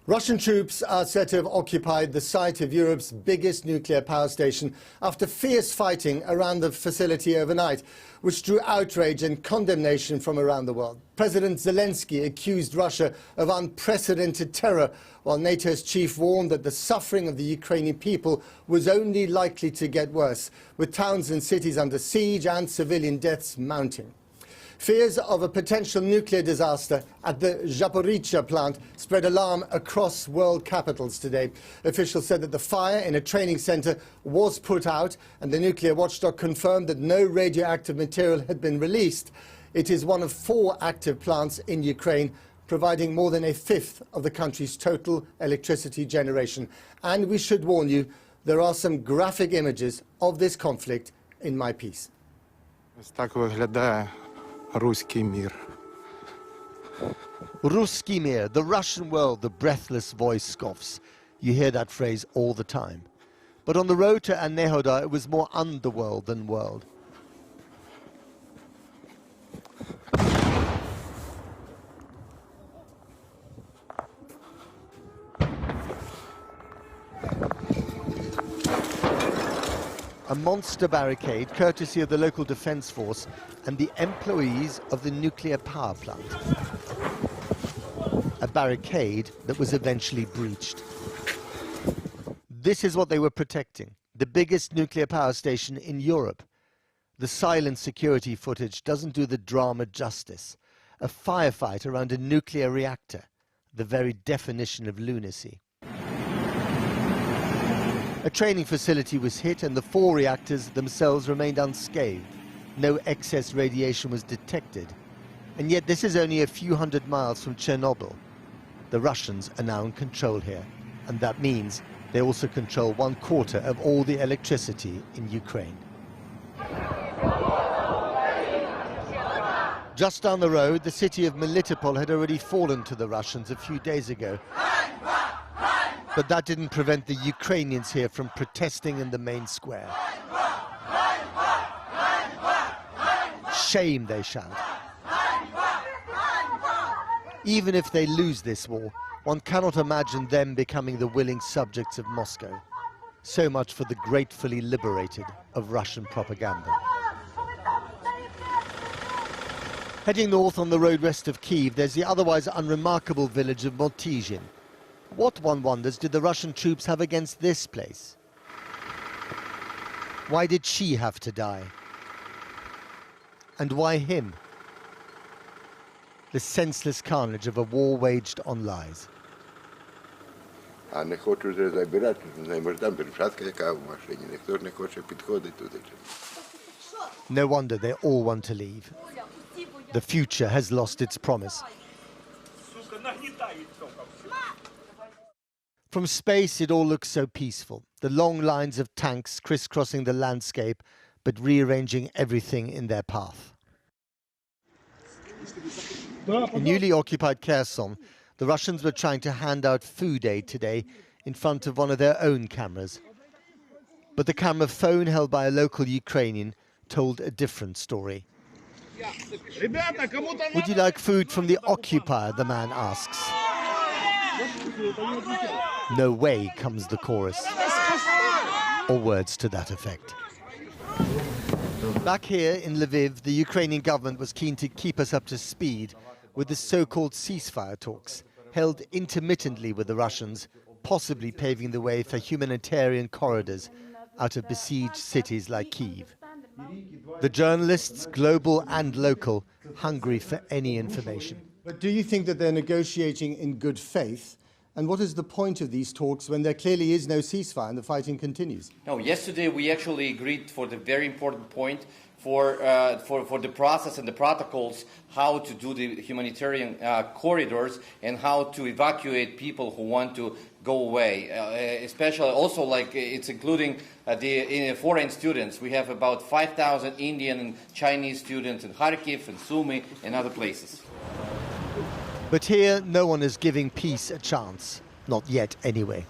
Russian troops are said to have occupied the site of Europe's biggest nuclear power station after fierce fighting around the facility overnight, which drew outrage and condemnation from around the world. President Zelenskyy accused Russia of unprecedented terror, while NATO's chief warned that the suffering of the Ukrainian people was only likely to get worse, with towns and cities under siege and civilian deaths mounting. Fears of a potential nuclear disaster at the Zaporizhzhia plant spread alarm across world capitals today. Officials said that the fire in a training center was put out, and the nuclear watchdog confirmed that no radioactive material had been released. It is one of 4 active plants in Ukraine, providing more than a fifth of the country's total electricity generation. And we should warn you, there are some graphic images of this conflict in my piece. Ruski mir. Ruski mir, the Russian world, the breathless voice scoffs. You hear that phrase all the time. But on the road to Nehoda, it was more underworld than world. A monster barricade, courtesy of the local defense force and the employees of the nuclear power plant. A barricade that was eventually breached. This is what they were protecting, the biggest nuclear power station in Europe. The silent security footage doesn't do the drama justice. A firefight around a nuclear reactor, the very definition of lunacy. A training facility was hit and the 4 reactors themselves remained unscathed. No excess radiation was detected. And yet this is only a few hundred miles from Chernobyl. The Russians are now in control here. And that means they also control 1/4 of all the electricity in Ukraine. Just down the road, the city of Melitopol had already fallen to the Russians a few days ago. But that didn't prevent the Ukrainians here from protesting in the main square. Shame, they shout. Even if they lose this war, one cannot imagine them becoming the willing subjects of Moscow. So much for the gratefully liberated of Russian propaganda. Heading north on the road west of Kyiv, there's the otherwise unremarkable village of Motizhin. What, one wonders, did the Russian troops have against this place? Why did she have to die? And why him? The senseless carnage of a war waged on lies. No wonder they all want to leave. The future has lost its promise. From space, it all looks so peaceful. The long lines of tanks crisscrossing the landscape, but rearranging everything in their path. In newly occupied Kherson, the Russians were trying to hand out food aid today in front of one of their own cameras. But the camera phone held by a local Ukrainian told a different story. Would you like food from the occupier, the man asks. No way, comes the chorus, or words to that effect. Back here in Lviv, the Ukrainian government was keen to keep us up to speed with the so-called ceasefire talks, held intermittently with the Russians, possibly paving the way for humanitarian corridors out of besieged cities like Kyiv. The journalists, global and local, hungry for any information. But do you think that they're negotiating in good faith? And what is the point of these talks when there clearly is no ceasefire and the fighting continues? No, yesterday we actually agreed for the very important point for the process and the protocols, how to do the humanitarian corridors and how to evacuate people who want to go away. Especially also like it's including the foreign students. We have about 5,000 Indian and Chinese students in Kharkiv and Sumy and other places. But here, no one is giving peace a chance. Not yet, anyway.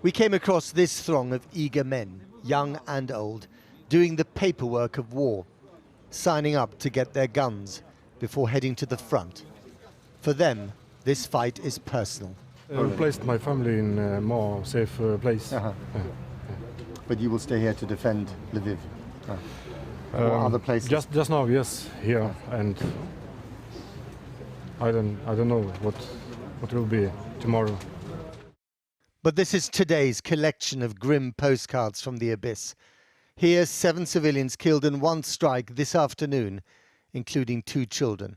We came across this throng of eager men, young and old, doing the paperwork of war, signing up to get their guns before heading to the front. For them, this fight is personal. Placed my family in a more safe place. But you will stay here to defend Lviv? Or other places? Just now, yes, here, and I don't know what will be tomorrow. But this is today's collection of grim postcards from the abyss. Here, 7 civilians killed in one strike this afternoon, including 2 children.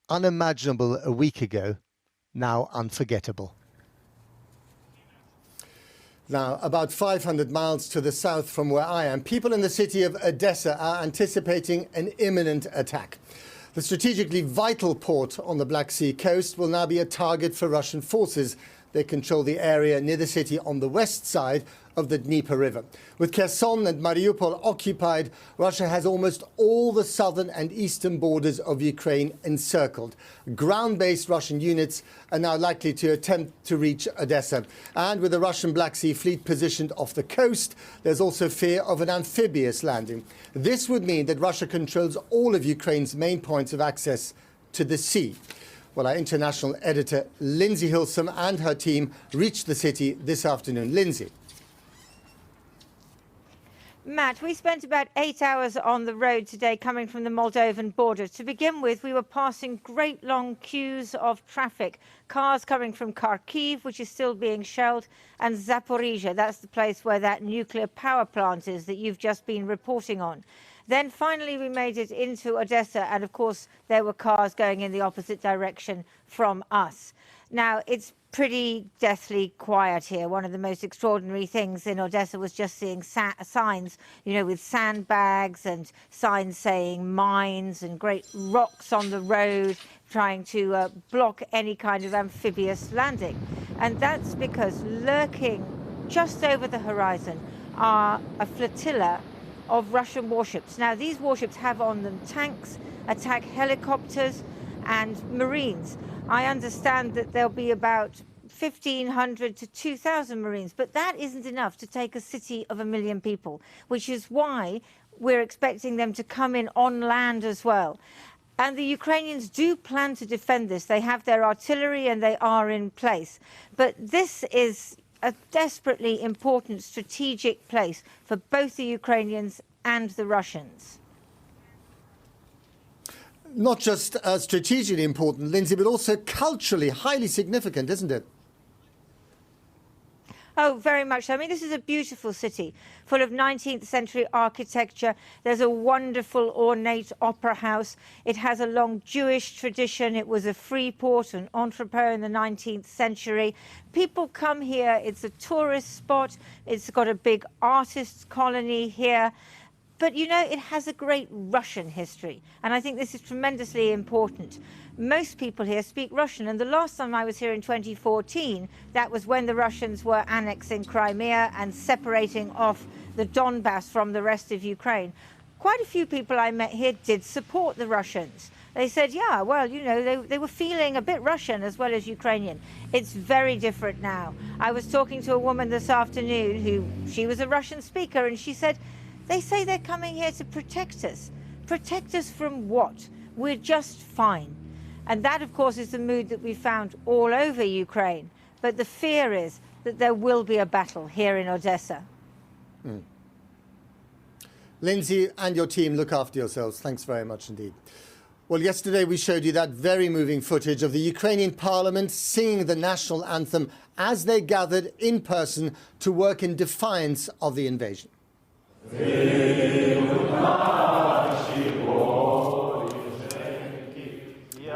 Unimaginable a week ago, now unforgettable. Now, about 500 miles to the south from where I am, people in the city of Odessa are anticipating an imminent attack. The strategically vital port on the Black Sea coast will now be a target for Russian forces. They control the area near the city on the west side of the Dnieper River. With Kherson and Mariupol occupied, Russia has almost all the southern and eastern borders of Ukraine encircled. Ground-based Russian units are now likely to attempt to reach Odessa. And with the Russian Black Sea Fleet positioned off the coast, there's also fear of an amphibious landing. This would mean that Russia controls all of Ukraine's main points of access to the sea. Well, our international editor, Lindsay Hilsum, and her team reached the city this afternoon. Lindsay. Matt, we spent about 8 hours on the road today coming from the Moldovan border. To begin with, we were passing great long queues of traffic. Cars coming from Kharkiv, which is still being shelled, and Zaporizhia. That's the place where that nuclear power plant is that you've just been reporting on. Then finally we made it into Odessa, and of course there were cars going in the opposite direction from us. Now, it's pretty deathly quiet here. One of the most extraordinary things in Odessa was just seeing signs, you know, with sandbags and signs saying mines and great rocks on the road trying to block any kind of amphibious landing. And that's because lurking just over the horizon are a flotilla of Russian warships. Now, these warships have on them tanks, attack helicopters and Marines. I understand that there'll be about 1,500 to 2,000 Marines, but that isn't enough to take a city of 1 million people, which is why we're expecting them to come in on land as well. And the Ukrainians do plan to defend this. They have their artillery and they are in place. But this is a desperately important strategic place for both the Ukrainians and the Russians. Not just strategically important, Lindsay, but also culturally highly significant, isn't it? Oh, very much so. I mean, this is a beautiful city full of 19th century architecture. There's a wonderful ornate opera house. It has a long Jewish tradition. It was a free port, an entrepot in the 19th century. People come here. It's a tourist spot. It's got a big artists' colony here. But, you know, it has a great Russian history. And I think this is tremendously important. Most people here speak Russian, and the last time I was here in 2014, that was when the Russians were annexing Crimea and separating off the Donbass from the rest of Ukraine. Quite a few people I met here did support the Russians. They said, yeah, well, you know, they were feeling a bit Russian as well as Ukrainian. It's very different now. I was talking to a woman this afternoon who, she was a Russian speaker, and she said, they say they're coming here to protect us. Protect us from what? We're just fine. And that, of course, is the mood that we found all over Ukraine. But the fear is that there will be a battle here in Odessa. Lindsay and your team, look after yourselves. Thanks very much indeed. Well, yesterday we showed you that very moving footage of the Ukrainian parliament singing the national anthem as they gathered in person to work in defiance of the invasion.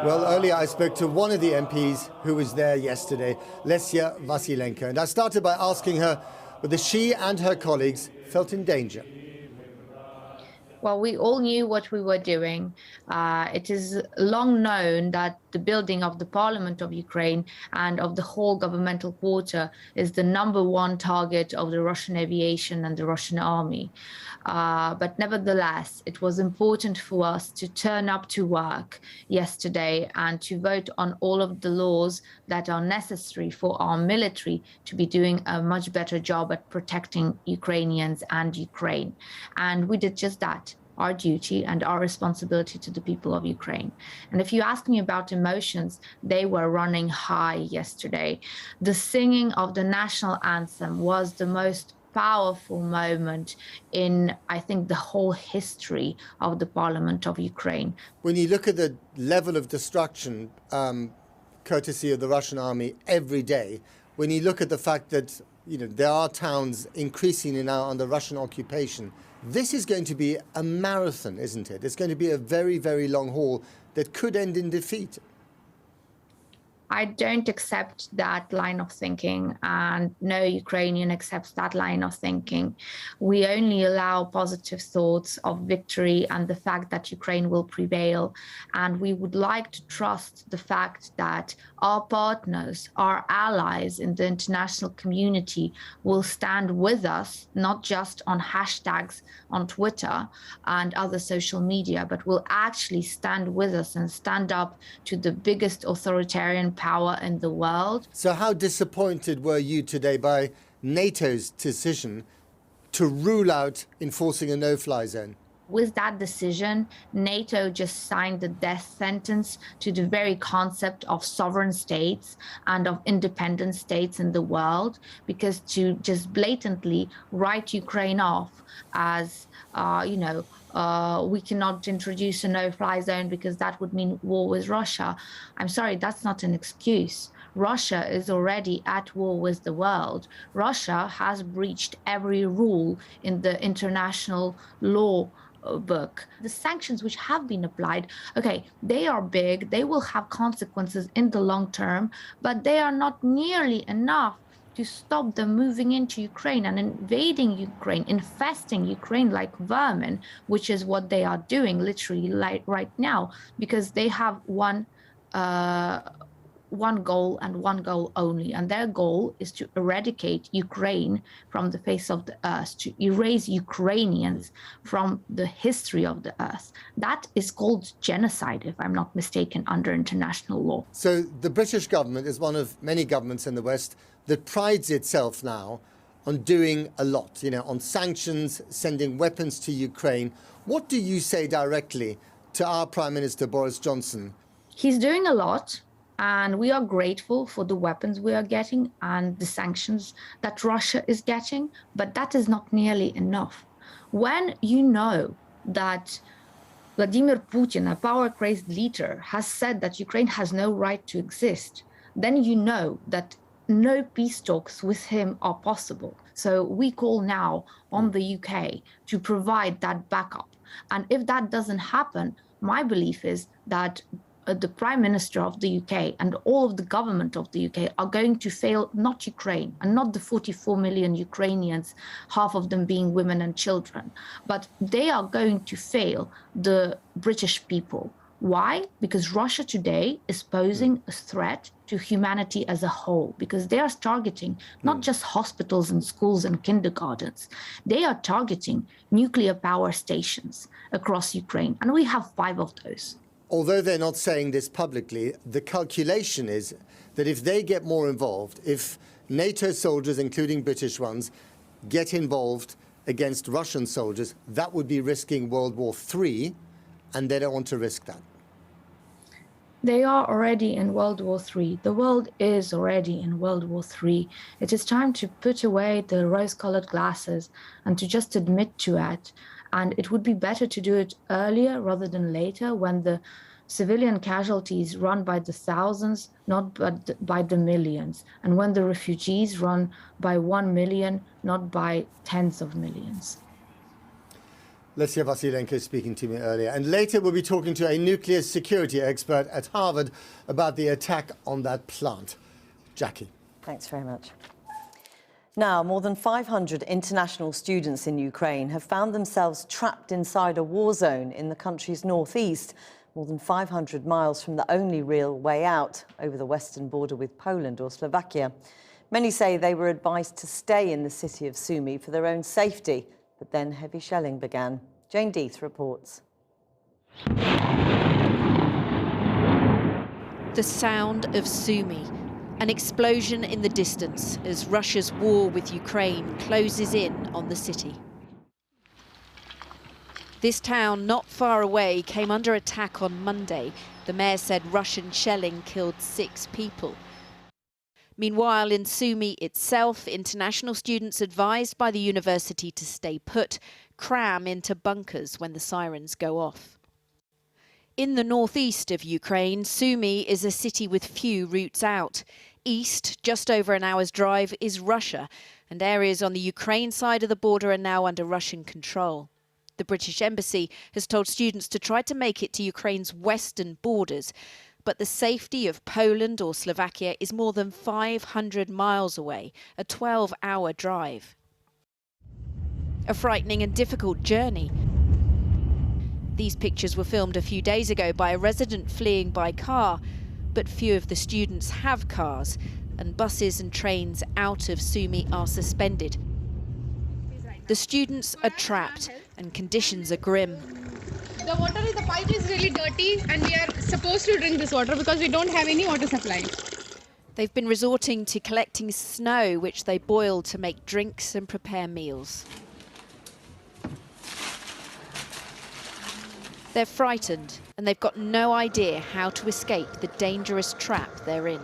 Well, earlier I spoke to one of the MPs who was there yesterday, Lesia Vasilenko, and I started by asking her whether she and her colleagues felt in danger. Well, we all knew what we were doing. It is long known that the building of the Parliament of Ukraine and of the whole governmental quarter is the #1 target of the Russian aviation and the Russian army. But nevertheless, it was important for us to turn up to work yesterday and to vote on all of the laws that are necessary for our military to be doing a much better job at protecting Ukrainians and Ukraine. And we did just that. our duty and our responsibility to the people of Ukraine. And if you ask me about emotions, they were running high yesterday. The singing of the national anthem was the most powerful moment in, I think, the whole history of the Parliament of Ukraine. When you look at the level of destruction, courtesy of the Russian army every day, when you look at the fact that there are towns increasingly now under Russian occupation, this is going to be a marathon, isn't it? It's going to be a very, very long haul that could end in defeat. I don't accept that line of thinking, and no Ukrainian accepts that line of thinking. We only allow positive thoughts of victory and the fact that Ukraine will prevail. And we would like to trust the fact that our partners, our allies in the international community will stand with us, not just on hashtags on Twitter and other social media, but will actually stand with us and stand up to the biggest authoritarian power in the world. So how disappointed were you today by NATO's decision to rule out enforcing a no-fly zone? With that decision, NATO just signed the death sentence to the very concept of sovereign states and of independent states in the world, because to just blatantly write Ukraine off as, we cannot introduce a no-fly zone because that would mean war with Russia. I'm sorry, that's not an excuse. Russia is already at war with the world. Russia has breached every rule in the international law book. The sanctions which have been applied, okay, they are big, they will have consequences in the long term, but they are not nearly enough to stop them moving into Ukraine and invading Ukraine, infesting Ukraine like vermin, which is what they are doing literally right now, because they have one goal and one goal only, and their goal is to eradicate Ukraine from the face of the earth, to erase Ukrainians from the history of the earth. That is called genocide, if I'm not mistaken, under international law. So the British government is one of many governments in the West that prides itself now on doing a lot, on sanctions, sending weapons to Ukraine. What do you say directly to our Prime Minister Boris Johnson? He's doing a lot. And we are grateful for the weapons we are getting and the sanctions that Russia is getting, but that is not nearly enough. When you know that Vladimir Putin, a power-crazed leader, has said that Ukraine has no right to exist, then you know that no peace talks with him are possible. So we call now on the UK to provide that backup. And if that doesn't happen, my belief is that the Prime Minister of the UK and all of the government of the UK are going to fail not Ukraine and not the 44 million Ukrainians, half of them being women and children, but they are going to fail the British people. Why? Because Russia today is posing a threat to humanity as a whole, because they are targeting not just hospitals and schools and kindergartens. They are targeting nuclear power stations across Ukraine, and we have 5 of those. Although they're not saying this publicly, the calculation is that if they get more involved, if NATO soldiers, including British ones, get involved against Russian soldiers, that would be risking World War III, and they don't want to risk that. They are already in World War III. The world is already in World War III. It is time to put away the rose-colored glasses and to just admit to it. And it would be better to do it earlier rather than later, when the civilian casualties run by the thousands, not by the millions. And when the refugees run by 1 million, not by tens of millions. Yulia Tymoshenko speaking to me earlier. And later we'll be talking to a nuclear security expert at Harvard about the attack on that plant. Jackie. Thanks very much. Now, more than 500 international students in Ukraine have found themselves trapped inside a war zone in the country's northeast, more than 500 miles from the only real way out, over the western border with Poland or Slovakia. Many say they were advised to stay in the city of Sumy for their own safety, but then heavy shelling began. Jane Deeth reports. The sound of Sumy. An explosion in the distance as Russia's war with Ukraine closes in on the city. This town not far away came under attack on Monday. The mayor said Russian shelling killed 6 people. Meanwhile, in Sumy itself, international students advised by the university to stay put, cram into bunkers when the sirens go off. In the northeast of Ukraine, Sumy is a city with few routes out. East, just over an hour's drive, is Russia, and areas on the Ukraine side of the border are now under Russian control. The British Embassy has told students to try to make it to Ukraine's western borders, but the safety of Poland or Slovakia is more than 500 miles away, a 12-hour drive. A frightening and difficult journey. These pictures were filmed a few days ago by a resident fleeing by car, but few of the students have cars, and buses and trains out of Sumy are suspended. The students are trapped and conditions are grim. The water in the pipe is really dirty and we are supposed to drink this water because we don't have any water supply. They've been resorting to collecting snow, which they boil to make drinks and prepare meals. They're frightened and they've got no idea how to escape the dangerous trap they're in.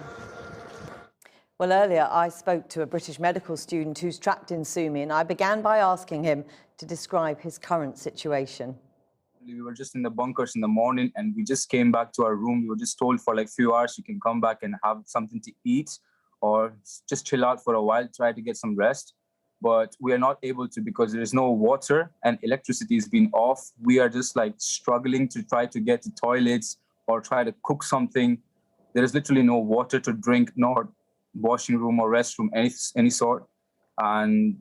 Well, earlier I spoke to a British medical student who's trapped in Sumy, and I began by asking him to describe his current situation. We were just in the bunkers in the morning and we just came back to our room. We were just told for like a few hours you can come back and have something to eat or just chill out for a while, try to get some rest. But we are not able to because there is no water and electricity has been off. We are just like struggling to try to get to toilets or try to cook something. There is literally no water to drink, nor washing room or restroom, any sort. And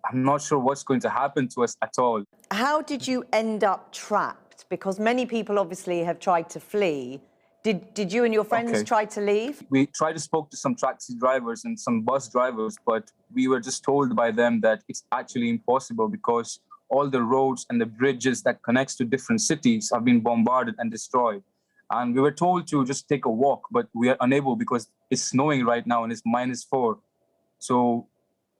I'm not sure what's going to happen to us at all. How did you end up trapped? Because many people obviously have tried to flee. Did you and your friends try to leave? We tried to spoke to some taxi drivers and some bus drivers, but we were just told by them that it's actually impossible because all the roads and the bridges that connects to different cities have been bombarded and destroyed. And we were told to just take a walk, but we are unable because it's snowing right now and it's -4. So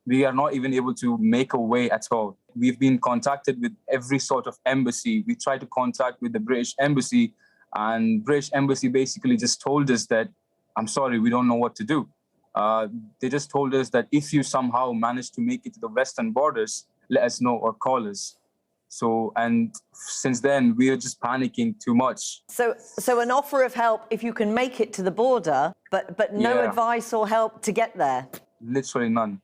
we are not even able to make a way at all. We've been contacted with every sort of embassy. We tried to contact with the British Embassy, and British Embassy basically just told us that, I'm sorry, we don't know what to do. They just told us that if you somehow manage to make it to the western borders, let us know or call us. So, and since then, we are just panicking too much. So an offer of help if you can make it to the border, but no advice or help to get there? Literally none.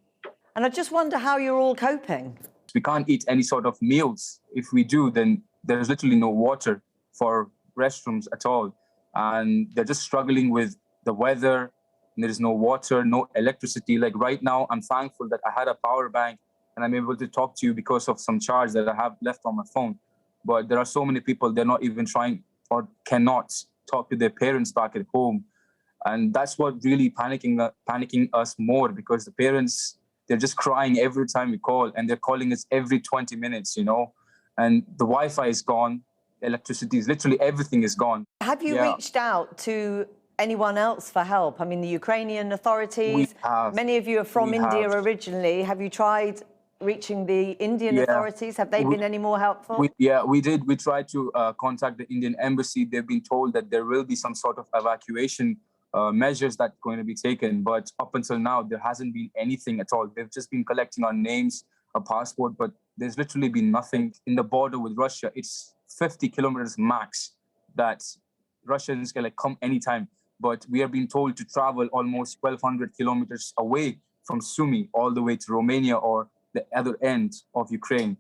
And I just wonder how you're all coping. We can't eat any sort of meals. If we do, then there's literally no water for restrooms at all. And they're just struggling with the weather. There is no water, no electricity. Like right now, I'm thankful that I had a power bank and I'm able to talk to you because of some charge that I have left on my phone. But there are so many people, they're not even trying or cannot talk to their parents back at home. And that's what really panicking us more, because the parents, they're just crying every time we call, and they're calling us every 20 minutes, you know. And the Wi-Fi is gone, electricity is literally everything is gone. Have you reached out to anyone else for help? I mean, the Ukrainian authorities, we have. Many of you are from India originally. Have you tried reaching the Indian authorities? Have they been any more helpful? We did. We tried to contact the Indian embassy. They've been told that there will be some sort of evacuation measures that's going to be taken. But up until now, there hasn't been anything at all. They've just been collecting our names, a passport, but there's literally been nothing. In the border with Russia, it's 50 kilometers max that Russians can like come anytime. But we are being told to travel almost 1,200 kilometers away from Sumy all the way to Romania or the other end of Ukraine.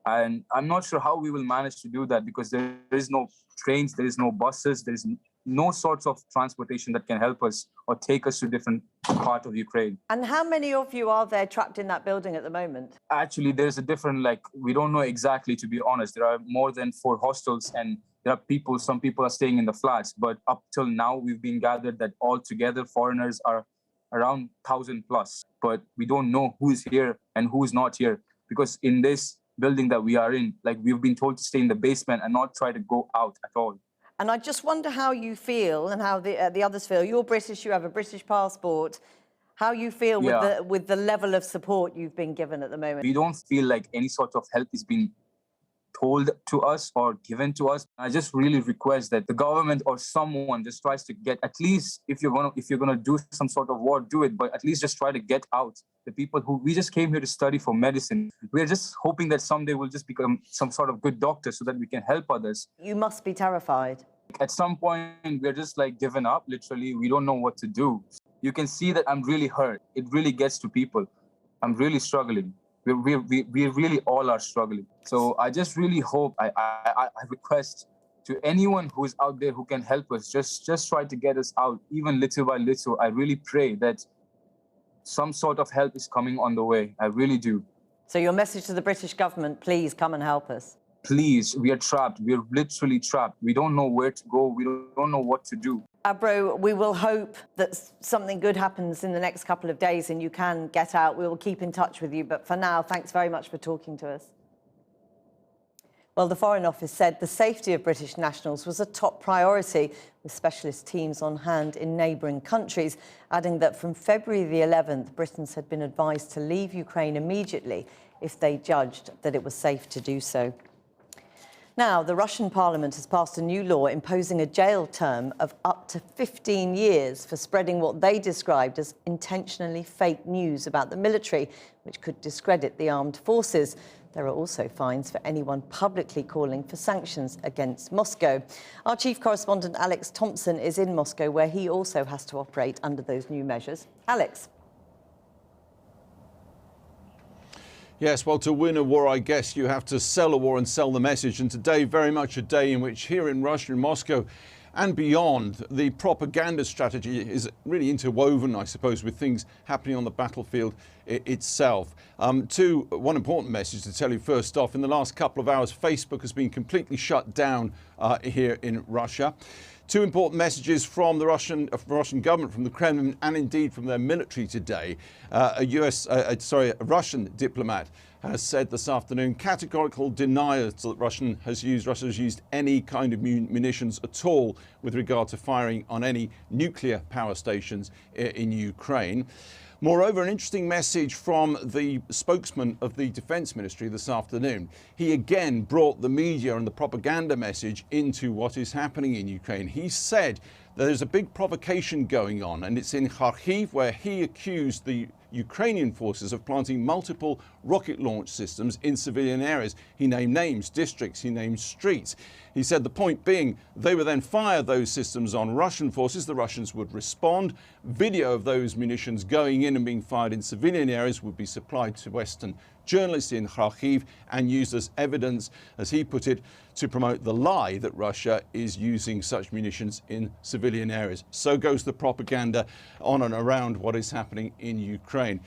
And I'm not sure how we will manage to do that, because there is no trains, there is no buses, there is no sorts of transportation that can help us or take us to different part of Ukraine. And how many of you are there trapped in that building at the moment? Actually, there's a different, we don't know exactly, to be honest. There are more than 4 hostels, and there are people, some people are staying in the flats. But up till now, we've been gathered that altogether foreigners are around 1,000 plus. But we don't know who's here and who's not here, because in this building that we are in, we've been told to stay in the basement and not try to go out at all. And I just wonder how you feel and how the others feel. You're British, you have a British passport. How you feel with the level of support you've been given at the moment? We don't feel like any sort of help is being told to us or given to us. I just really request that the government or someone just tries to get, at least if you're gonna do some sort of war, do it, but at least just try to get out the people who we just came here to study for medicine. We're just hoping that someday we'll just become some sort of good doctor so that we can help others. You must be terrified. At some point, we're just like given up, literally. We don't know what to do. You can see that I'm really hurt. It really gets to people. I'm really struggling. We really all are struggling. So I just really hope, I request to anyone who is out there who can help us, just try to get us out, even little by little. I really pray that some sort of help is coming on the way. I really do. So your message to the British government, please come and help us. Please, we are trapped. We are literally trapped. We don't know where to go. We don't know what to do. Abro, we will hope that something good happens in the next couple of days and you can get out. We will keep in touch with you. But for now, thanks very much for talking to us. Well, the Foreign Office said the safety of British nationals was a top priority, with specialist teams on hand in neighbouring countries, adding that from February the 11th, Britons had been advised to leave Ukraine immediately if they judged that it was safe to do so. Now, the Russian parliament has passed a new law imposing a jail term of up to 15 years for spreading what they described as intentionally fake news about the military, which could discredit the armed forces. There are also fines for anyone publicly calling for sanctions against Moscow. Our chief correspondent, Alex Thompson, is in Moscow, where he also has to operate under those new measures. Alex. Yes, well, to win a war, I guess you have to sell a war and sell the message. And today, very much a day in which here in Russia, in Moscow and beyond, the propaganda strategy is really interwoven, I suppose, with things happening on the battlefield itself. One important message to tell you first off. In the last couple of hours, Facebook has been completely shut down here in Russia. Two important messages from the Russian government, from the Kremlin, and indeed from their military today. A Russian diplomat has said this afternoon categorical denials that Russia has used any kind of munitions at all with regard to firing on any nuclear power stations in Ukraine. Moreover, an interesting message from the spokesman of the Defence Ministry this afternoon. He again brought the media and the propaganda message into what is happening in Ukraine. He said there's a big provocation going on, and it's in Kharkiv, where he accused the Ukrainian forces of planting multiple rocket launch systems in civilian areas. He named names, districts, he named streets. He said the point being they would then fire those systems on Russian forces. The Russians would respond. Video of those munitions going in and being fired in civilian areas would be supplied to Western journalists in Kharkiv and used as evidence, as he put it, to promote the lie that Russia is using such munitions in civilian areas. So goes the propaganda on and around what is happening in Ukraine.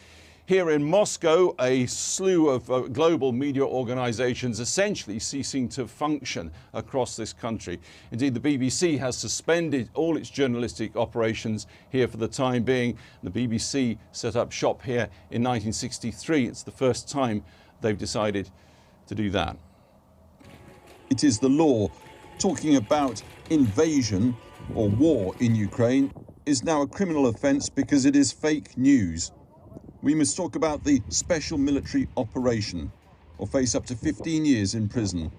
Here in Moscow, a slew of global media organisations essentially ceasing to function across this country. Indeed, the BBC has suspended all its journalistic operations here for the time being. The BBC set up shop here in 1963. It's the first time they've decided to do that. It is the law. Talking about invasion or war in Ukraine is now a criminal offence because it is fake news. We must talk about the special military operation, or face up to 15 years in prison.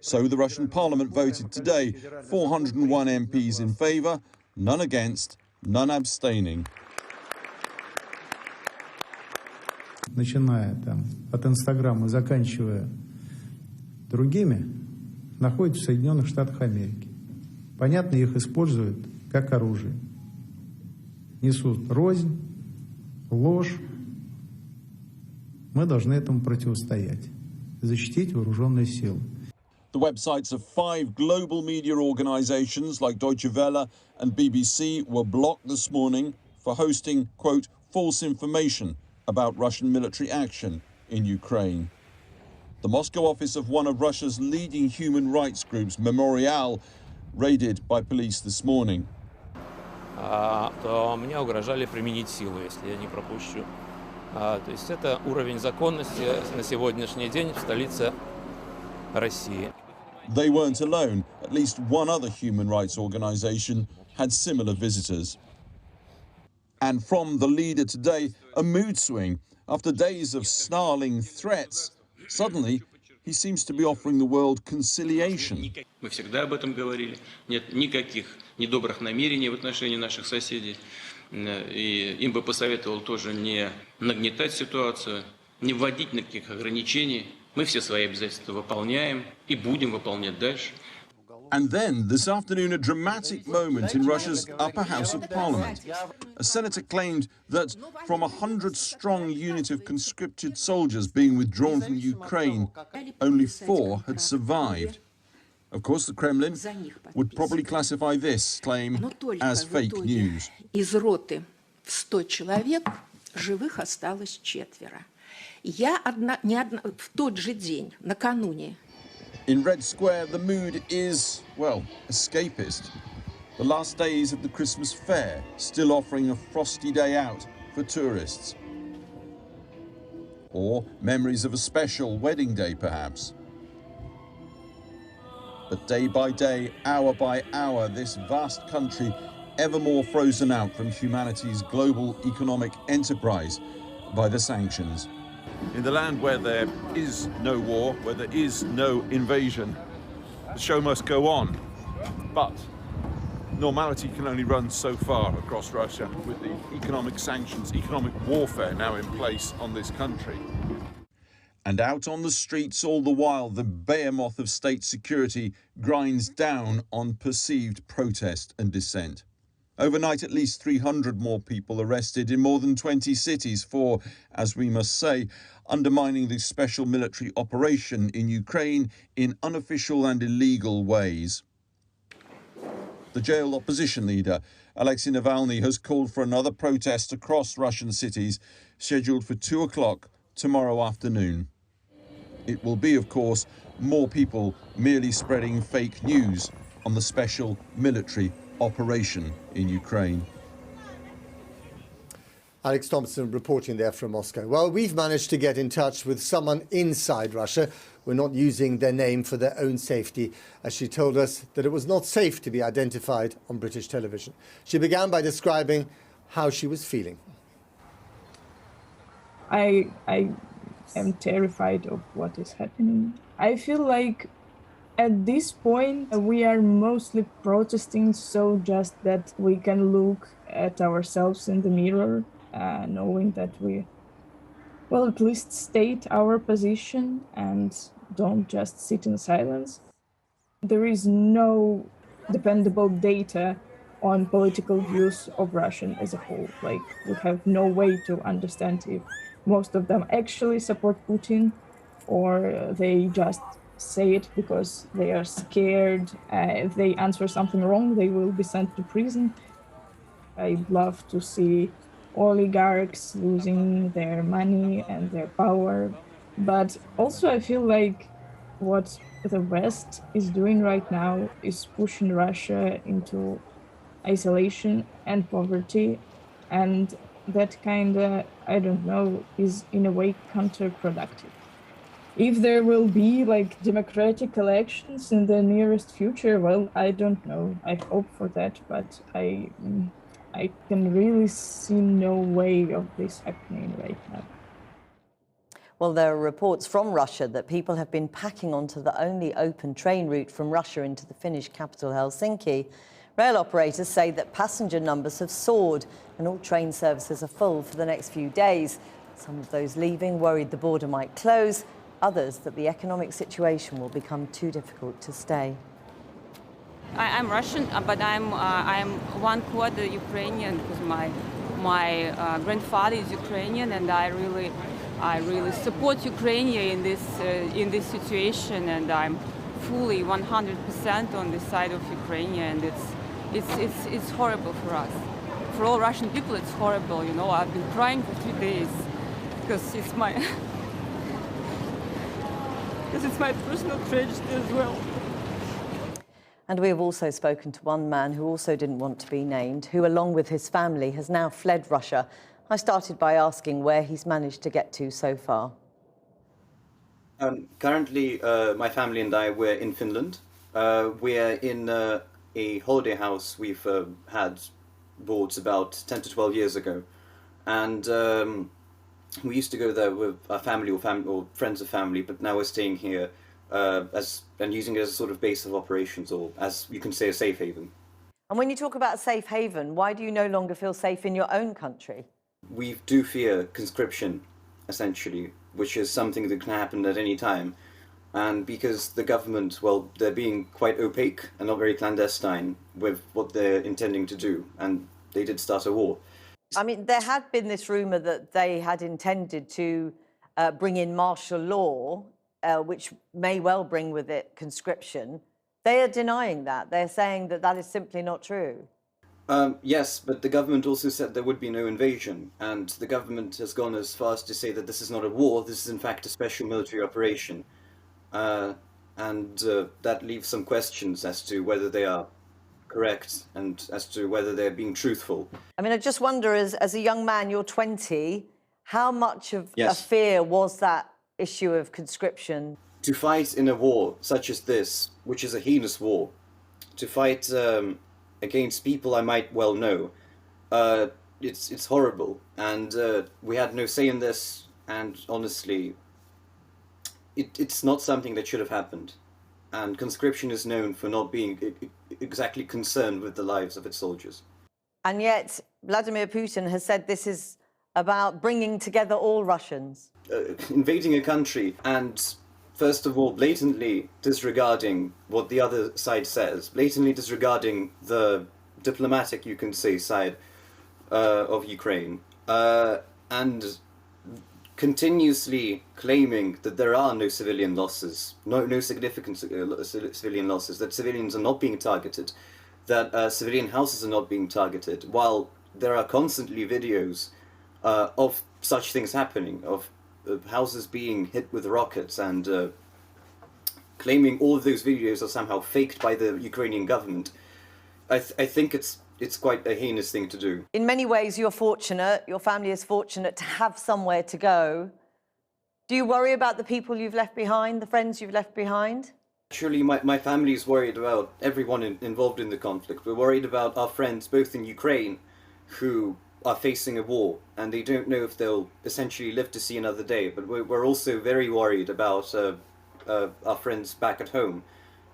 So the Russian parliament voted today, 401 MPs in favour, none against, none abstaining. Начиная там от Инстаграма и заканчивая другими, находятся в Соединенных Штатах Америки. Понятно, их используют как оружие. Несут рознь, ложь. Мы должны этому противостоять, защитить вооруженные силы. The websites of 5 global media organisations like Deutsche Welle and BBC were blocked this morning for hosting, quote, false information about Russian military action in Ukraine. The Moscow office of one of Russia's leading human rights groups, Memorial, raided by police this morning. То мне угрожали применить силу, если я не пропущу. То есть это уровень законности на сегодняшний день в столице России. They weren't alone. At least one other human rights organisation had similar visitors. And from the leader today, a mood swing. After days of snarling threats, suddenly he seems to be offering the world conciliation. Мы всегда об этом говорили. Нет никаких недобрых намерений в отношении наших соседей. И им бы посоветовал тоже не нагнетать ситуацию, не вводить никаких ограничений. Мы все свои обязательства выполняем и будем выполнять дальше. And then, this afternoon, a dramatic moment in Russia's upper house of parliament. A senator claimed that from a 100-strong unit of conscripted soldiers being withdrawn from Ukraine, only 4 had survived. Of course, the Kremlin would probably classify this claim as fake news. Из роты в 100 человек живых осталось 4. Я в тот же день, накануне. In Red Square, the mood is, well, escapist. The last days of the Christmas fair, still offering a frosty day out for tourists. Or memories of a special wedding day, perhaps. But day by day, hour by hour, this vast country ever more frozen out from humanity's global economic enterprise by the sanctions. In the land where there is no war, where there is no invasion, the show must go on. But normality can only run so far across Russia with the economic sanctions, economic warfare now in place on this country. And out on the streets all the while, the behemoth of state security grinds down on perceived protest and dissent. Overnight, at least 300 more people arrested in more than 20 cities for, as we must say, undermining the special military operation in Ukraine in unofficial and illegal ways. The jailed opposition leader, Alexei Navalny, has called for another protest across Russian cities, scheduled for 2 o'clock tomorrow afternoon. It will be, of course, more people merely spreading fake news on the special military operation in Ukraine. Alex Thompson reporting there from Moscow. Well, we've managed to get in touch with someone inside Russia. We're not using their name for their own safety, as she told us that it was not safe to be identified on British television. She began by describing how she was feeling. I am terrified of what is happening. I feel like at this point, we are mostly protesting so just that we can look at ourselves in the mirror, knowing that we, well, at least state our position and don't just sit in silence. There is no dependable data on political views of Russian as a whole. Like, we have no way to understand if most of them actually support Putin or they just say it because they are scared. If they answer something wrong, they will be sent to prison. I'd love to see oligarchs losing their money and their power. But also I feel like what the West is doing right now is pushing Russia into isolation and poverty. And that kind of, I don't know, is in a way counterproductive. If there will be like democratic elections in the nearest future, well, I don't know. I hope for that, but I can really see no way of this happening right now. Well, there are reports from Russia that people have been packing onto the only open train route from Russia into the Finnish capital, Helsinki. Rail operators say that passenger numbers have soared and all train services are full for the next few days. Some of those leaving worried the border might close, others that the economic situation will become too difficult to stay. I'm Russian, but I'm 1/4 Ukrainian because my grandfather is Ukrainian, and I really support Ukraine in this situation, and I'm fully 100% on the side of Ukraine, and it's horrible for us. For all Russian people, it's horrible. You know, I've been crying for 3 days because it's my personal tragedy as well. And we have also spoken to one man who also didn't want to be named, who, along with his family, has now fled Russia. I started by asking where he's managed to get to so far. Currently, my family and I, we're in Finland. We're in a holiday house we've had bought about 10 to 12 years ago. And We used to go there with our family or friends of family, but now we're staying here and using it as a sort of base of operations, or as you can say, a safe haven. And when you talk about a safe haven, why do you no longer feel safe in your own country? We do fear conscription, essentially, which is something that can happen at any time. And because the government, well, they're being quite opaque and not very clandestine with what they're intending to do, and they did start a war. I mean, there had been this rumour that they had intended to bring in martial law, which may well bring with it conscription. They are denying that. They're saying that that is simply not true. Yes, but the government also said there would be no invasion, and the government has gone as far as to say that this is not a war, this is in fact a special military operation. That leaves some questions as to whether they are correct and as to whether they're being truthful. I mean, I just wonder, as a young man, you're 20, how much of a Yes. fear was that issue of conscription? To fight in a war such as this, which is a heinous war, to fight against people I might well know, it's horrible, and we had no say in this, and honestly, it's not something that should have happened. And conscription is known for not being exactly concerned with the lives of its soldiers. And yet, Vladimir Putin has said this is about bringing together all Russians. Invading a country and, first of all, blatantly disregarding what the other side says, blatantly disregarding the diplomatic, you can say, side of Ukraine, and continuously claiming that there are no civilian losses, no significant civilian losses, that civilians are not being targeted, that civilian houses are not being targeted, while there are constantly videos of such things happening, of houses being hit with rockets, and claiming all of those videos are somehow faked by the Ukrainian government. I think it's quite a heinous thing to do. In many ways, you're fortunate, your family is fortunate to have somewhere to go. Do you worry about the people you've left behind, the friends you've left behind? Actually, my family is worried about everyone involved in the conflict. We're worried about our friends, both in Ukraine, who are facing a war, and they don't know if they'll essentially live to see another day. But we're also very worried about our friends back at home.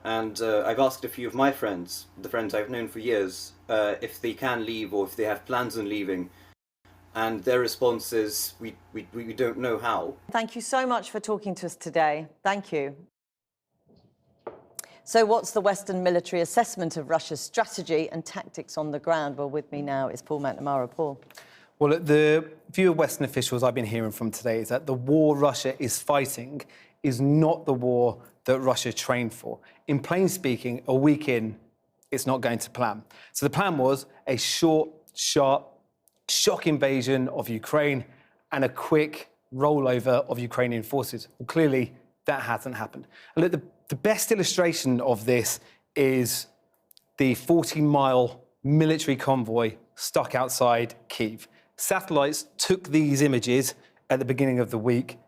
And I've asked a few of my friends, the friends I've known for years, if they can leave or if they have plans on leaving. And their response is, we don't know how. Thank you so much for talking to us today. Thank you. So what's the Western military assessment of Russia's strategy and tactics on the ground? Well, with me now is Paul McNamara. Paul. Well, the view of Western officials I've been hearing from today is that the war Russia is fighting is not the war that Russia trained for. In plain speaking, a week in, it's not going to plan. So the plan was a short, sharp, shock invasion of Ukraine and a quick rollover of Ukrainian forces. Well, clearly, that hasn't happened. And look, the best illustration of this is the 40-mile military convoy stuck outside Kyiv. Satellites took these images at the beginning of the week.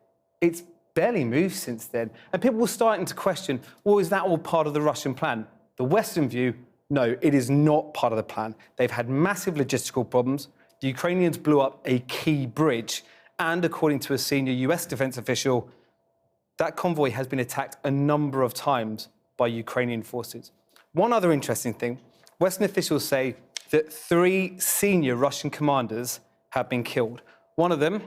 It's barely moved since then. And people were starting to question, well, is that all part of the Russian plan? The Western view, no, it is not part of the plan. They've had massive logistical problems. The Ukrainians blew up a key bridge. And according to a senior US defense official, that convoy has been attacked a number of times by Ukrainian forces. One other interesting thing, Western officials say that 3 senior Russian commanders have been killed. One of them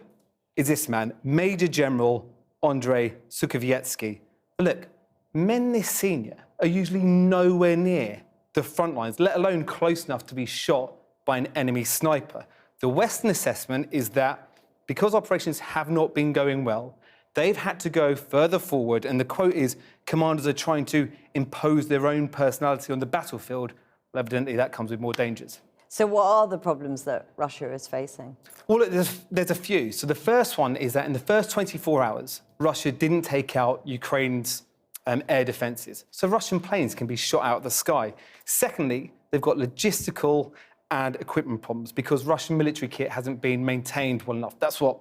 is this man, Major General Andrei Sukhuyevsky. Look, men this senior are usually nowhere near the front lines, let alone close enough to be shot by an enemy sniper. The Western assessment is that because operations have not been going well, they've had to go further forward, and the quote is, commanders are trying to impose their own personality on the battlefield. Well, evidently that comes with more dangers. So what are the problems that Russia is facing? Well, look, there's a few. So the first one is that in the first 24 hours, Russia didn't take out Ukraine's air defences. So Russian planes can be shot out of the sky. Secondly, they've got logistical and equipment problems because Russian military kit hasn't been maintained well enough. That's what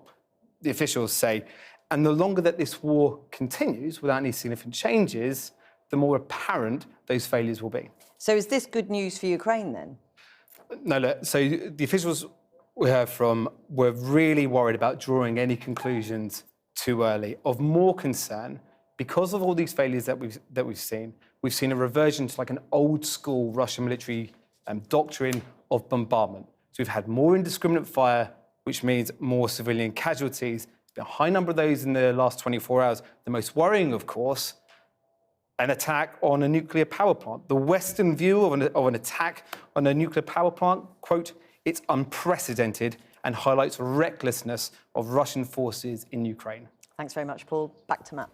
the officials say. And the longer that this war continues without any significant changes, the more apparent those failures will be. So is this good news for Ukraine then? No, look, so the officials we heard from, we're really worried about drawing any conclusions too early. Of more concern, because of all these failures that we've seen a reversion to like an old school Russian military doctrine of bombardment. So we've had more indiscriminate fire, which means more civilian casualties. There's been a high number of those in the last 24 hours. The most worrying, of course, an attack on a nuclear power plant. The Western view of an attack on a nuclear power plant, quote, it's unprecedented and highlights recklessness of Russian forces in Ukraine. Thanks very much, Paul. Back to Matt.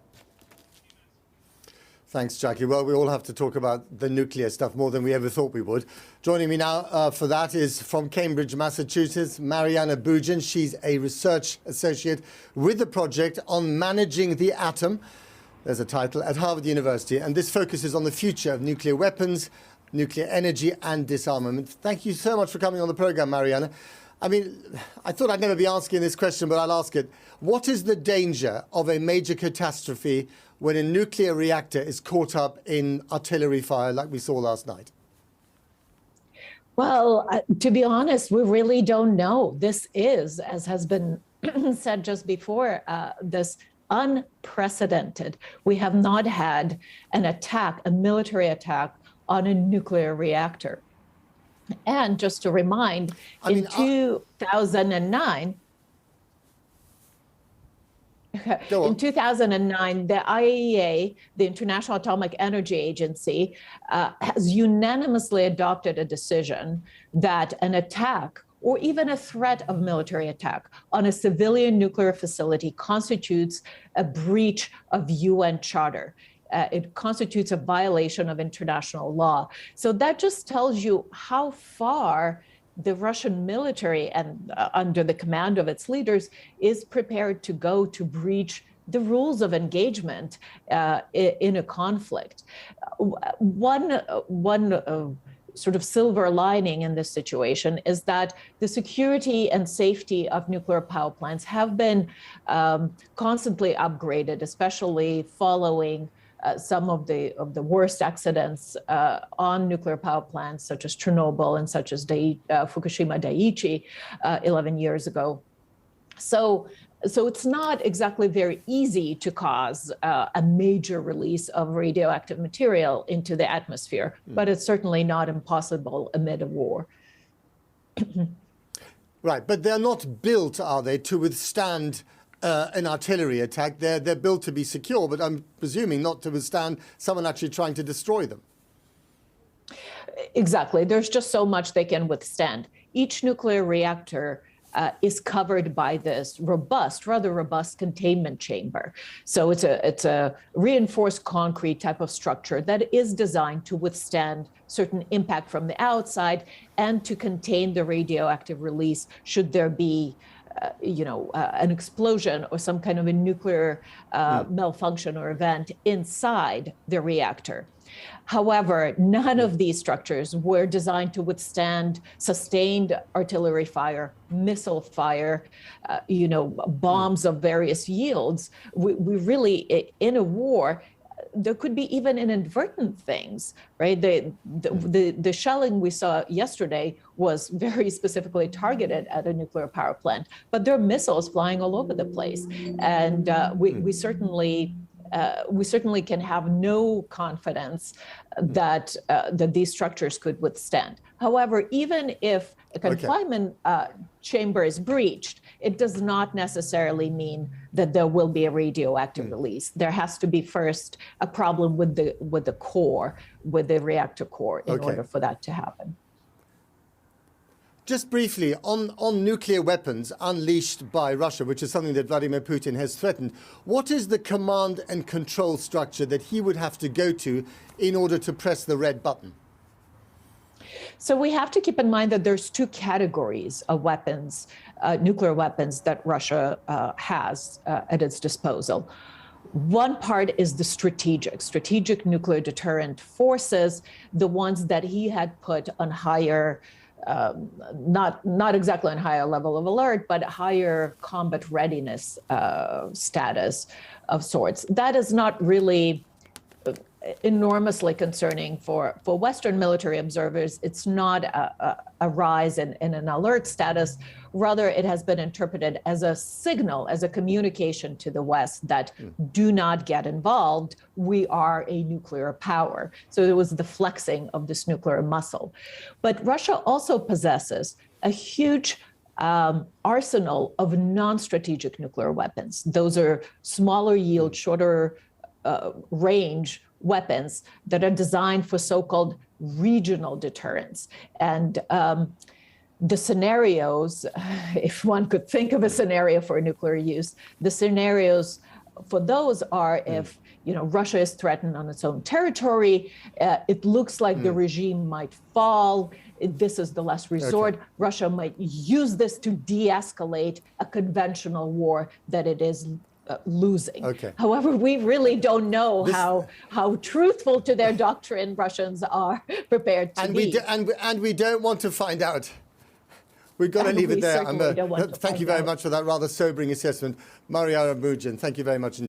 Thanks, Jackie. Well, we all have to talk about the nuclear stuff more than we ever thought we would. Joining me now for that is from Cambridge, Massachusetts, Mariana Bugin. She's a research associate with the project on managing the atom. There's a title at Harvard University, and this focuses on the future of nuclear weapons, nuclear energy and disarmament. Thank you so much for coming on the program, Mariana. I mean, I thought I'd never be asking this question, but I'll ask it. What is the danger of a major catastrophe when a nuclear reactor is caught up in artillery fire like we saw last night? Well, to be honest, we really don't know. This is, as has been said just before, this unprecedented. We have not had an attack, a military attack on a nuclear reactor. And just to remind, in 2009, in 2009, the IAEA, the International Atomic Energy Agency, has unanimously adopted a decision that an attack or even a threat of military attack on a civilian nuclear facility constitutes a breach of UN Charter. It constitutes a violation of international law. So that just tells you how far the Russian military, and under the command of its leaders, is prepared to go to breach the rules of engagement in a conflict. One sort of silver lining in this situation is that the security and safety of nuclear power plants have been constantly upgraded, especially following some of the worst accidents on nuclear power plants, such as Chernobyl and such as Fukushima Daiichi 11 years ago. So it's not exactly very easy to cause a major release of radioactive material into the atmosphere, but it's certainly not impossible amid a war. Right, but they're not built, are they, to withstand an artillery attack? They're built to be secure, but I'm presuming not to withstand someone actually trying to destroy them. Exactly. There's just so much they can withstand. Each nuclear reactor is covered by this rather robust containment chamber. So it's a reinforced concrete type of structure that is designed to withstand certain impact from the outside and to contain the radioactive release should there be an explosion or some kind of a nuclear malfunction or event inside the reactor. However, none of these structures were designed to withstand sustained artillery fire, missile fire, bombs of various yields. We really, in a war, there could be even inadvertent things, right? The shelling we saw yesterday was very specifically targeted at a nuclear power plant, but there are missiles flying all over the place, and we certainly can have no confidence that these structures could withstand. However, even if a confinement chamber is breached, it does not necessarily mean that there will be a radioactive release. There has to be first a problem with the core, with the reactor core, in order for that to happen. Just briefly, on nuclear weapons unleashed by Russia, which is something that Vladimir Putin has threatened, what is the command and control structure that he would have to go to in order to press the red button? So we have to keep in mind that there's two categories of weapons, nuclear weapons, that Russia has at its disposal. One part is the strategic nuclear deterrent forces, the ones that he had put on higher, not exactly on higher level of alert, but higher combat readiness status of sorts. That is not really enormously concerning for Western military observers. It's not a rise in an alert status. Rather, it has been interpreted as a signal, as a communication to the West that do not get involved. We are a nuclear power. So it was the flexing of this nuclear muscle. But Russia also possesses a huge arsenal of non-strategic nuclear weapons. Those are smaller yield, shorter range weapons that are designed for so-called regional deterrence. And the scenarios, if one could think of a scenario for nuclear use, the scenarios for those are if Russia is threatened on its own territory, it looks like the regime might fall. This is the last resort. Russia might use this to de-escalate a conventional war that it is losing. However, we really don't know how truthful to their doctrine Russians are prepared to be. And we don't want to find out. We've got to leave it there. Thank you very much for that rather sobering assessment. Mariana Mujin, thank you very much.